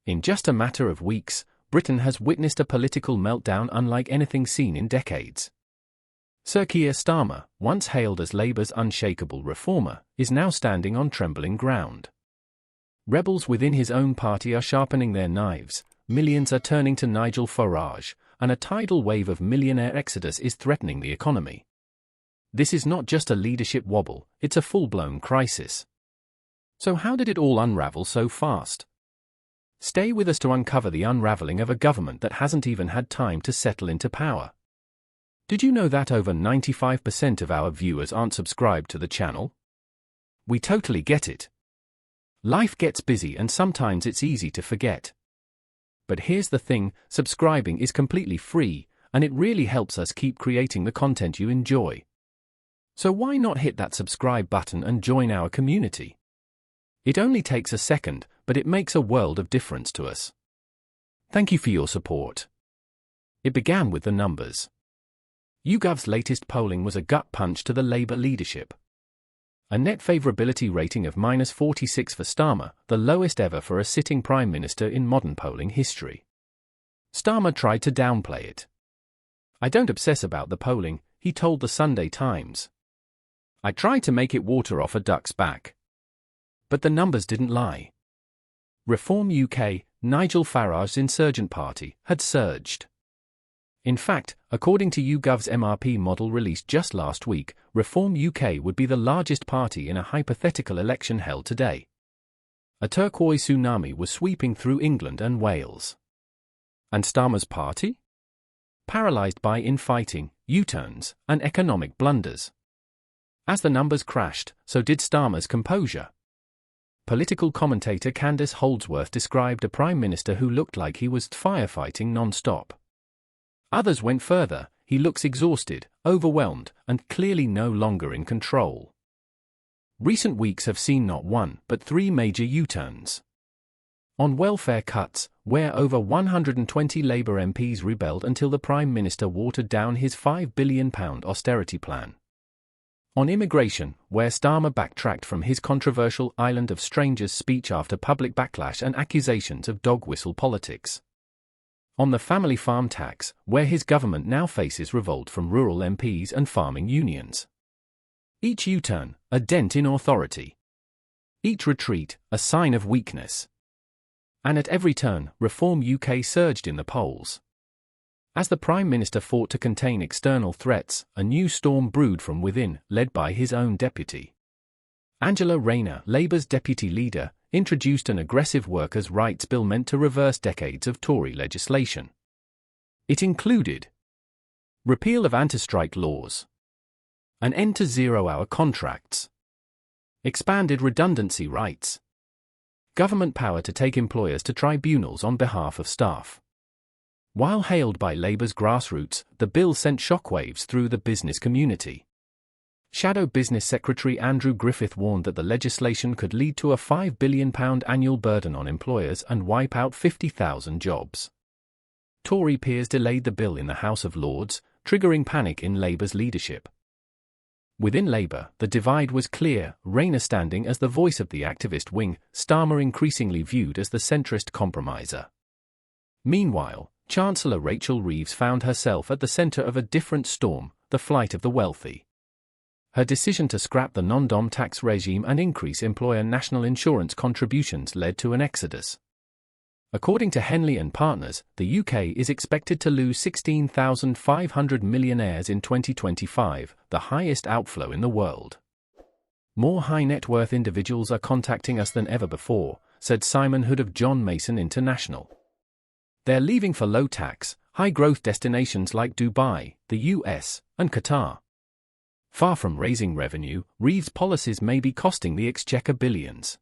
In just a matter of weeks, Britain has witnessed a political meltdown unlike anything seen in decades. Sir Keir Starmer, once hailed as Labour's unshakable reformer, is now standing on trembling ground. Rebels within his own party are sharpening their knives, millions are turning to Nigel Farage, and a tidal wave of millionaire exodus is threatening the economy. This is not just a leadership wobble, it's a full-blown crisis. So how did it all unravel so fast? Stay with us to uncover the unraveling of a government that hasn't even had time to settle into power. Did you know that over 95% of our viewers aren't subscribed to the channel? We totally get it. Life gets busy and sometimes it's easy to forget. But here's the thing, subscribing is completely free, and it really helps us keep creating the content you enjoy. So why not hit that subscribe button and join our community? It only takes a second, but it makes a world of difference to us. Thank you for your support. It began with the numbers. YouGov's latest polling was a gut punch to the Labour leadership. A net favourability rating of -46 for Starmer, the lowest ever for a sitting Prime Minister in modern polling history. Starmer tried to downplay it. "I don't obsess about the polling," he told the Sunday Times. "I tried to make it water off a duck's back." But the numbers didn't lie. Reform UK, Nigel Farage's insurgent party, had surged. In fact, according to YouGov's MRP model released just last week, Reform UK would be the largest party in a hypothetical election held today. A turquoise tsunami was sweeping through England and Wales. And Starmer's party? Paralysed by infighting, U-turns, and economic blunders. As the numbers crashed, so did Starmer's composure. Political commentator Candace Holdsworth described a Prime Minister who looked like he was firefighting non-stop. Others went further, he looks exhausted, overwhelmed, and clearly no longer in control. Recent weeks have seen not one, but three major U-turns. On welfare cuts, where over 120 Labour MPs rebelled until the Prime Minister watered down his £5 billion austerity plan. On immigration, where Starmer backtracked from his controversial Island of Strangers speech after public backlash and accusations of dog whistle politics. On the family farm tax, where his government now faces revolt from rural MPs and farming unions. Each U-turn, a dent in authority. Each retreat, a sign of weakness. And at every turn, Reform UK surged in the polls. As the Prime Minister fought to contain external threats, a new storm brewed from within, led by his own deputy. Angela Rayner, Labour's deputy leader, introduced an aggressive workers' rights bill meant to reverse decades of Tory legislation. It included repeal of anti-strike laws, an end to zero-hour contracts, expanded redundancy rights, government power to take employers to tribunals on behalf of staff. While hailed by Labour's grassroots, the bill sent shockwaves through the business community. Shadow Business Secretary Andrew Griffith warned that the legislation could lead to a £5 billion annual burden on employers and wipe out 50,000 jobs. Tory peers delayed the bill in the House of Lords, triggering panic in Labour's leadership. Within Labour, the divide was clear, Rayner standing as the voice of the activist wing, Starmer increasingly viewed as the centrist compromiser. Meanwhile, Chancellor Rachel Reeves found herself at the centre of a different storm, the flight of the wealthy. Her decision to scrap the non-dom tax regime and increase employer national insurance contributions led to an exodus. According to Henley and Partners, the UK is expected to lose 16,500 millionaires in 2025, the highest outflow in the world. "More high-net-worth individuals are contacting us than ever before," said Simon Hood of John Mason International. "They're leaving for low-tax, high-growth destinations like Dubai, the US, and Qatar." Far from raising revenue, Reeves' policies may be costing the exchequer billions.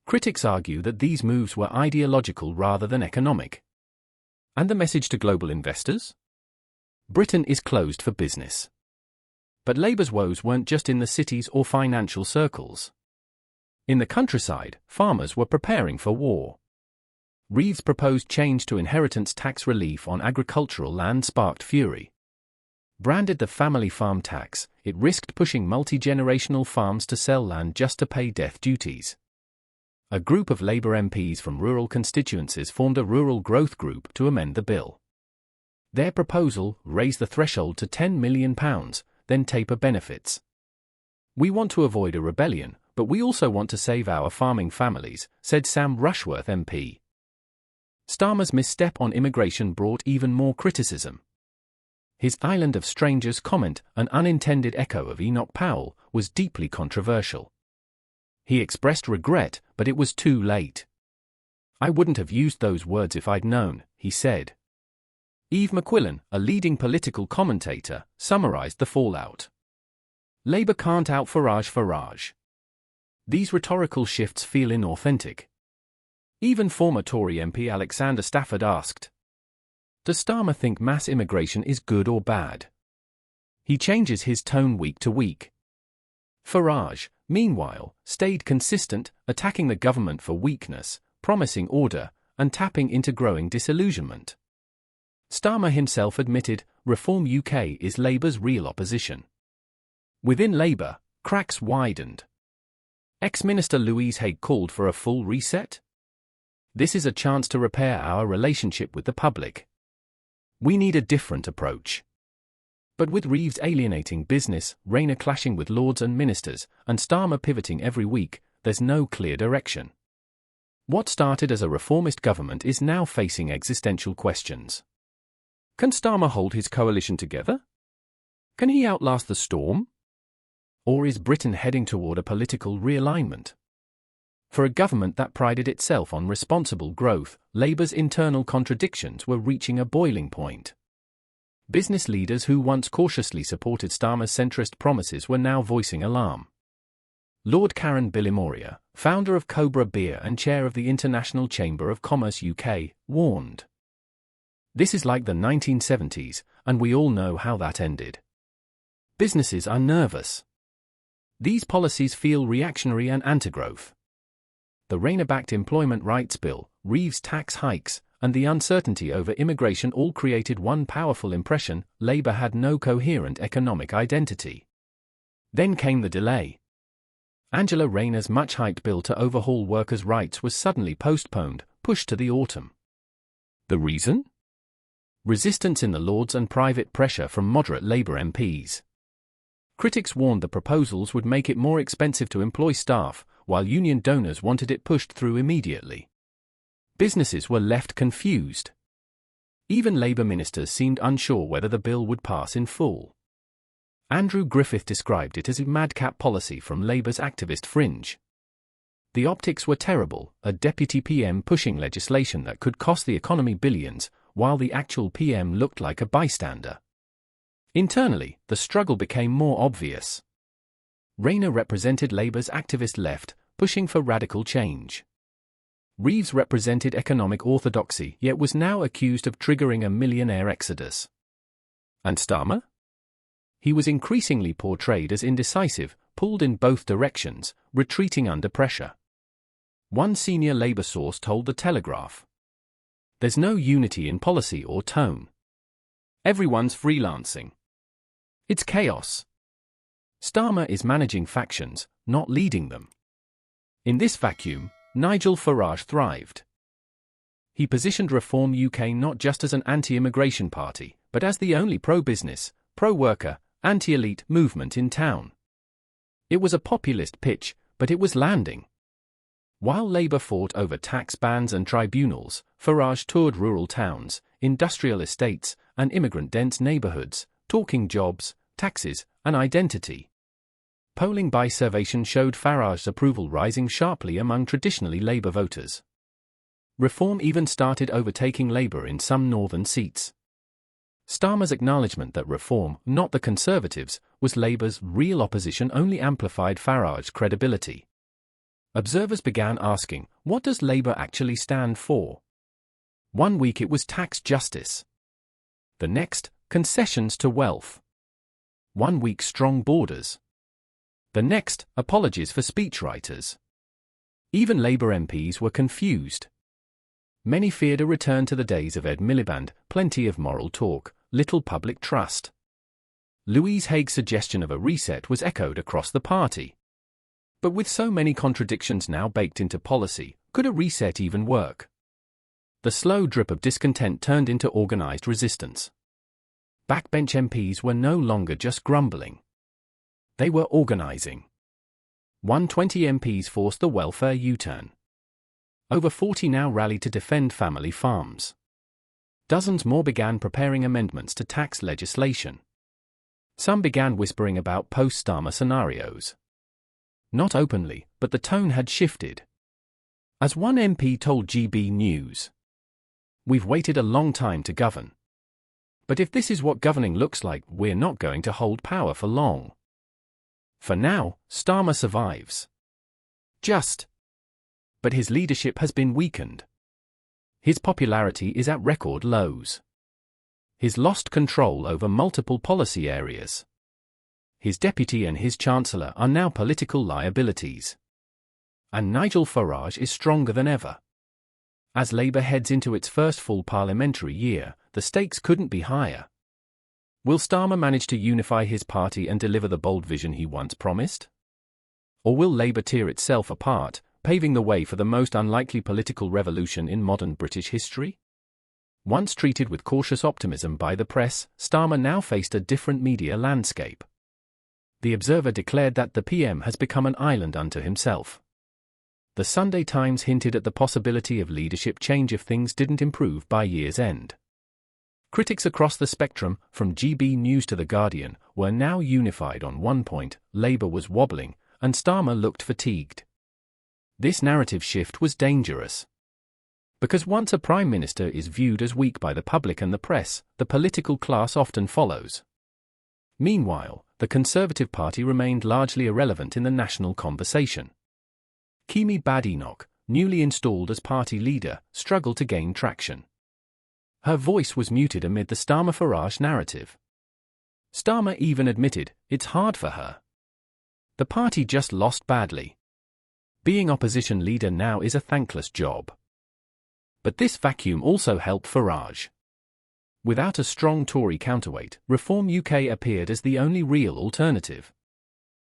Critics argue that these moves were ideological rather than economic. And the message to global investors? Britain is closed for business. But Labour's woes weren't just in the cities or financial circles. In the countryside, farmers were preparing for war. Reeves' proposed change to inheritance tax relief on agricultural land sparked fury. Branded the family farm tax, it risked pushing multi-generational farms to sell land just to pay death duties. A group of Labour MPs from rural constituencies formed a rural growth group to amend the bill. Their proposal: raise the threshold to £10 million, then taper benefits. "We want to avoid a rebellion, but we also want to save our farming families," said Sam Rushworth MP. Starmer's misstep on immigration brought even more criticism. His "island of strangers" comment, an unintended echo of Enoch Powell, was deeply controversial. He expressed regret, but it was too late. "I wouldn't have used those words if I'd known," he said. Eve McQuillan, a leading political commentator, summarized the fallout. "Labour can't out Farage. These rhetorical shifts feel inauthentic." Even former Tory MP Alexander Stafford asked, "Does Starmer think mass immigration is good or bad?" He changes his tone week to week. Farage, meanwhile, stayed consistent, attacking the government for weakness, promising order, and tapping into growing disillusionment. Starmer himself admitted, Reform UK is Labour's real opposition. Within Labour, cracks widened. Ex-Minister Louise Haigh called for a full reset. "This is a chance to repair our relationship with the public. We need a different approach." But with Reeves alienating business, Rayner clashing with lords and ministers, and Starmer pivoting every week, there's no clear direction. What started as a reformist government is now facing existential questions. Can Starmer hold his coalition together? Can he outlast the storm? Or is Britain heading toward a political realignment? For a government that prided itself on responsible growth, Labour's internal contradictions were reaching a boiling point. Business leaders who once cautiously supported Starmer's centrist promises were now voicing alarm. Lord Karen Billimoria, founder of Cobra Beer and chair of the International Chamber of Commerce UK, warned, "This is like the 1970s, and we all know how that ended. Businesses are nervous. These policies feel reactionary and anti-growth." The Rayner-backed Employment Rights Bill, Reeves' tax hikes, and the uncertainty over immigration all created one powerful impression: Labour had no coherent economic identity. Then came the delay. Angela Rayner's much-hyped bill to overhaul workers' rights was suddenly postponed, pushed to the autumn. The reason? Resistance in the Lords and private pressure from moderate Labour MPs. Critics warned the proposals would make it more expensive to employ staff, while union donors wanted it pushed through immediately. Businesses were left confused. Even Labour ministers seemed unsure whether the bill would pass in full. Andrew Griffith described it as a madcap policy from Labour's activist fringe. The optics were terrible, a deputy PM pushing legislation that could cost the economy billions, while the actual PM looked like a bystander. Internally, the struggle became more obvious. Rayner represented Labour's activist left, pushing for radical change. Reeves represented economic orthodoxy, yet was now accused of triggering a millionaire exodus. And Starmer? He was increasingly portrayed as indecisive, pulled in both directions, retreating under pressure. One senior Labour source told The Telegraph, "There's no unity in policy or tone. Everyone's freelancing. It's chaos. Starmer is managing factions, not leading them." In this vacuum, Nigel Farage thrived. He positioned Reform UK not just as an anti-immigration party, but as the only pro-business, pro-worker, anti-elite movement in town. It was a populist pitch, but it was landing. While Labour fought over tax bans and tribunals, Farage toured rural towns, industrial estates, and immigrant-dense neighbourhoods, talking jobs, taxes, and identity. Polling by Survation showed Farage's approval rising sharply among traditionally Labour voters. Reform even started overtaking Labour in some northern seats. Starmer's acknowledgement that Reform, not the Conservatives, was Labour's real opposition only amplified Farage's credibility. Observers began asking, what does Labour actually stand for? One week it was tax justice. The next, concessions to wealth. One week strong borders. The next, apologies for speechwriters. Even Labour MPs were confused. Many feared a return to the days of Ed Miliband, plenty of moral talk, little public trust. Louise Haigh's suggestion of a reset was echoed across the party. But with so many contradictions now baked into policy, could a reset even work? The slow drip of discontent turned into organized resistance. Backbench MPs were no longer just grumbling. They were organizing. 120 MPs forced the welfare U-turn. Over 40 now rallied to defend family farms. Dozens more began preparing amendments to tax legislation. Some began whispering about post-Starmer scenarios. Not openly, but the tone had shifted. As one MP told GB News, "We've waited a long time to govern. But if this is what governing looks like, we're not going to hold power for long." For now, Starmer survives. But his leadership has been weakened. His popularity is at record lows. He's lost control over multiple policy areas. His deputy and his chancellor are now political liabilities. And Nigel Farage is stronger than ever. As Labour heads into its first full parliamentary year, the stakes couldn't be higher. Will Starmer manage to unify his party and deliver the bold vision he once promised? Or will Labour tear itself apart, paving the way for the most unlikely political revolution in modern British history? Once treated with cautious optimism by the press, Starmer now faced a different media landscape. The Observer declared that the PM has become an island unto himself. The Sunday Times hinted at the possibility of leadership change if things didn't improve by year's end. Critics across the spectrum, from GB News to The Guardian, were now unified on one point: Labour was wobbling, and Starmer looked fatigued. This narrative shift was dangerous. Because once a Prime Minister is viewed as weak by the public and the press, the political class often follows. Meanwhile, the Conservative Party remained largely irrelevant in the national conversation. Kemi Badenoch, newly installed as party leader, struggled to gain traction. Her voice was muted amid the Starmer-Farage narrative. Starmer even admitted, it's hard for her. The party just lost badly. Being opposition leader now is a thankless job. But this vacuum also helped Farage. Without a strong Tory counterweight, Reform UK appeared as the only real alternative.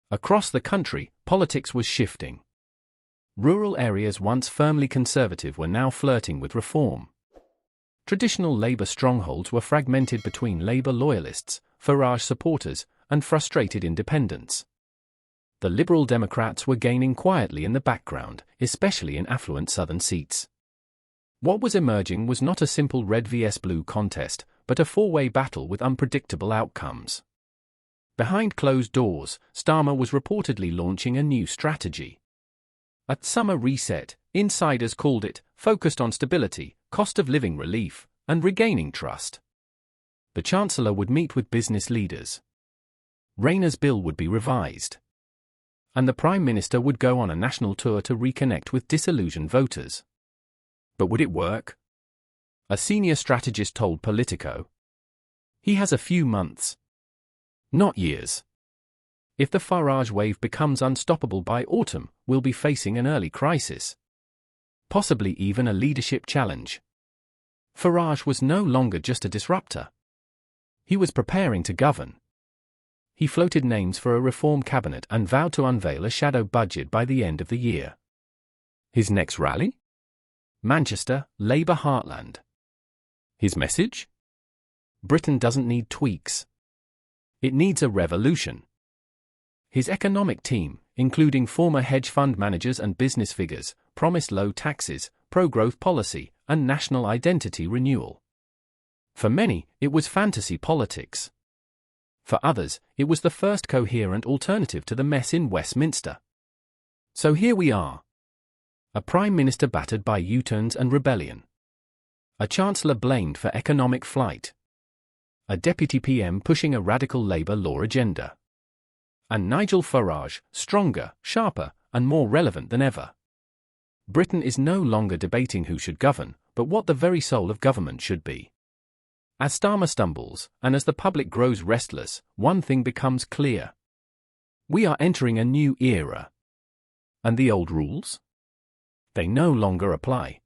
Across the country, politics was shifting. Rural areas once firmly Conservative were now flirting with reform. Traditional Labour strongholds were fragmented between Labour loyalists, Farage supporters, and frustrated independents. The Liberal Democrats were gaining quietly in the background, especially in affluent southern seats. What was emerging was not a simple red vs blue contest, but a four-way battle with unpredictable outcomes. Behind closed doors, Starmer was reportedly launching a new strategy. A summer reset, insiders called it, focused on stability, cost of living relief, and regaining trust. The Chancellor would meet with business leaders. Rayner's bill would be revised. And the Prime Minister would go on a national tour to reconnect with disillusioned voters. But would it work? A senior strategist told Politico. He has a few months. Not years. If the Farage wave becomes unstoppable by autumn, we'll be facing an early crisis. Possibly even a leadership challenge. Farage was no longer just a disruptor. He was preparing to govern. He floated names for a reform cabinet and vowed to unveil a shadow budget by the end of the year. His next rally? Manchester, Labour heartland. His message? Britain doesn't need tweaks. It needs a revolution. His economic team, including former hedge fund managers and business figures, promised low taxes, pro-growth policy, and national identity renewal. For many, it was fantasy politics. For others, it was the first coherent alternative to the mess in Westminster. So here we are. A Prime Minister battered by U-turns and rebellion. A Chancellor blamed for economic flight. A Deputy PM pushing a radical Labour law agenda. And Nigel Farage, stronger, sharper, and more relevant than ever. Britain is no longer debating who should govern, but what the very soul of government should be. As Starmer stumbles, and as the public grows restless, one thing becomes clear. We are entering a new era. And the old rules? They no longer apply.